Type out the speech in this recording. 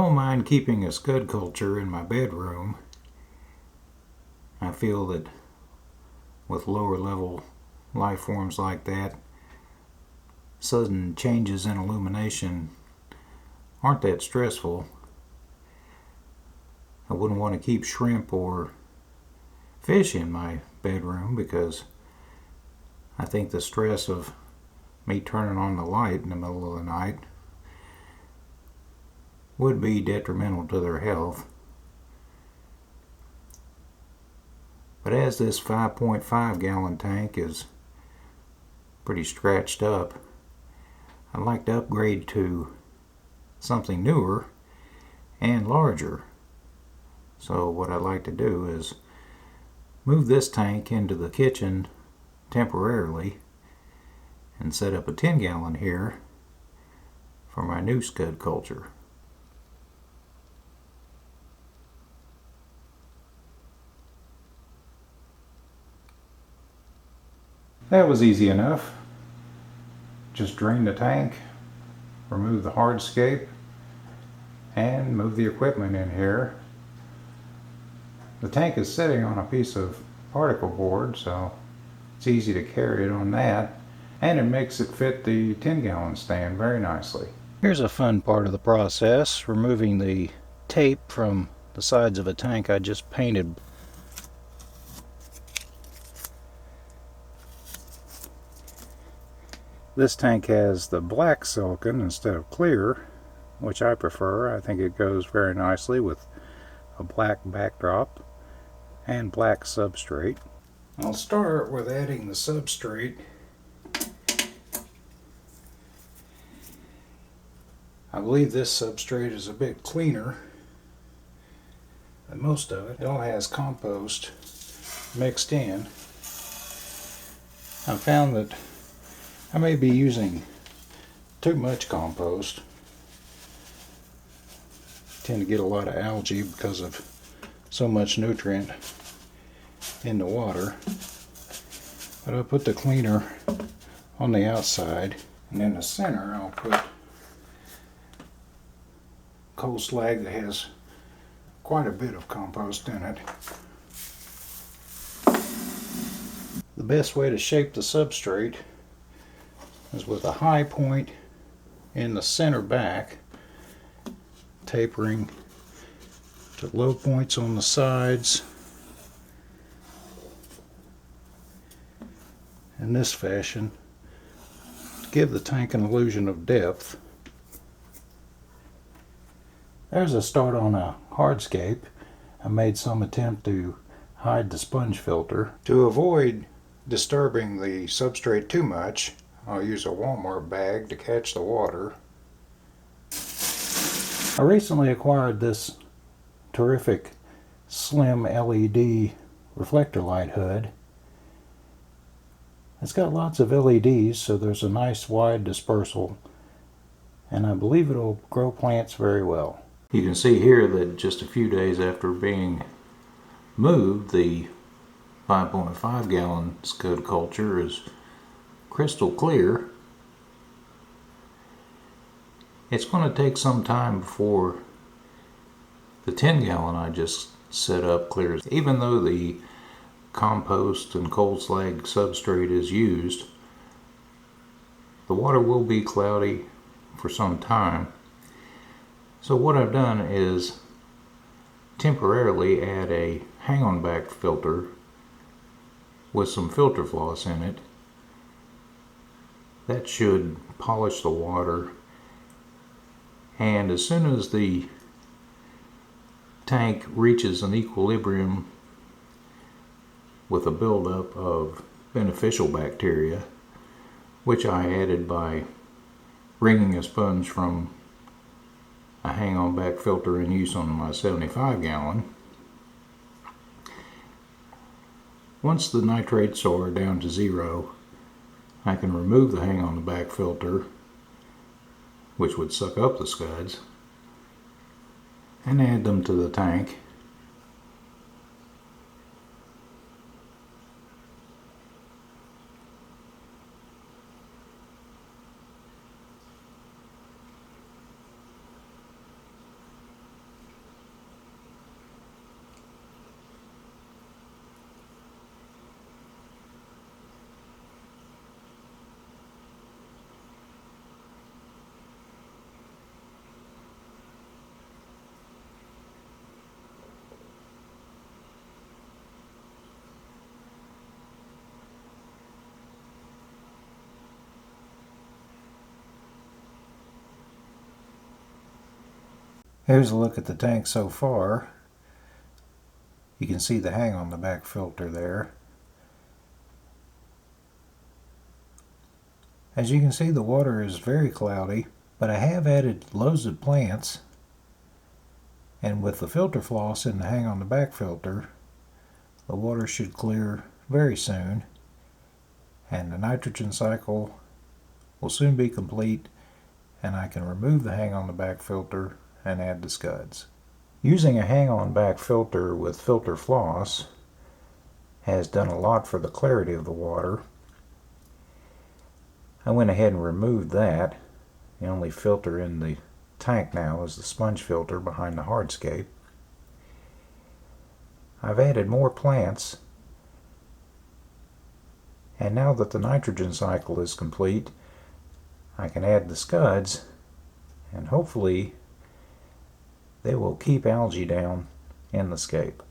don't mind keeping a scud culture in my bedroom. I feel that with lower level life forms like that, sudden changes in illumination aren't that stressful. I wouldn't want to keep shrimp or fish in my bedroom because I think the stress of me turning on the light in the middle of the night would be detrimental to their health. But as this 5.5 gallon tank is pretty scratched up, I'd like to upgrade to something newer and larger. So what I'd like to do is move this tank into the kitchen temporarily and set up a 10 gallon here for my new scud culture. That was easy enough. Just drain the tank, remove the hardscape, and move the equipment in here. The tank is sitting on a piece of particle board, so it's easy to carry it on that, and it makes it fit the 10 gallon stand very nicely. Here's a fun part of the process, removing the tape from the sides of a tank I just painted. This tank has the black silicone instead of clear, which I prefer. I think it goes very nicely with a black backdrop and black substrate. I'll start with adding the substrate. I believe this substrate is a bit cleaner than most of it. It all has compost mixed in. I found that I may be using too much compost. I tend to get a lot of algae because of so much nutrient in the water. But I'll put the cleaner on the outside, and in the center I'll put cold slag that has quite a bit of compost in it. The best way to shape the substrate is with a high point in the center back, tapering to low points on the sides in this fashion to give the tank an illusion of depth. There's a start on a hardscape. I made some attempt to hide the sponge filter. To avoid disturbing the substrate too much, I'll use a Walmart bag to catch the water. I recently acquired this terrific slim LED reflector light hood. It's got lots of LEDs, so there's a nice wide dispersal, and I believe it'll grow plants very well. You can see here that just a few days after being moved, the 5.5 gallon scud culture is crystal clear. It's going to take some time before the 10 gallon I just set up clears. Even though the compost and cold slag substrate is used, the water will be cloudy for some time. So what I've done is temporarily add a hang-on back filter with some filter floss in it. That should polish the water, and as soon as the tank reaches an equilibrium with a buildup of beneficial bacteria, which I added by wringing a sponge from a hang-on back filter in use on my 75 gallon. Once the nitrates are down to 0, I can remove the hang on the back filter, which would suck up the scuds, and add them to the tank. Here's a look at the tank so far. You can see the hang on the back filter there. As you can see, the water is very cloudy, but I have added loads of plants, and with the filter floss and the hang on the back filter, the water should clear very soon, and the nitrogen cycle will soon be complete, and I can remove the hang on the back filter and add the scuds. Using a hang on back filter with filter floss has done a lot for the clarity of the water. I went ahead and removed that. The only filter in the tank now is the sponge filter behind the hardscape. I've added more plants, and now that the nitrogen cycle is complete, I can add the scuds, and hopefully they will keep algae down in the scape.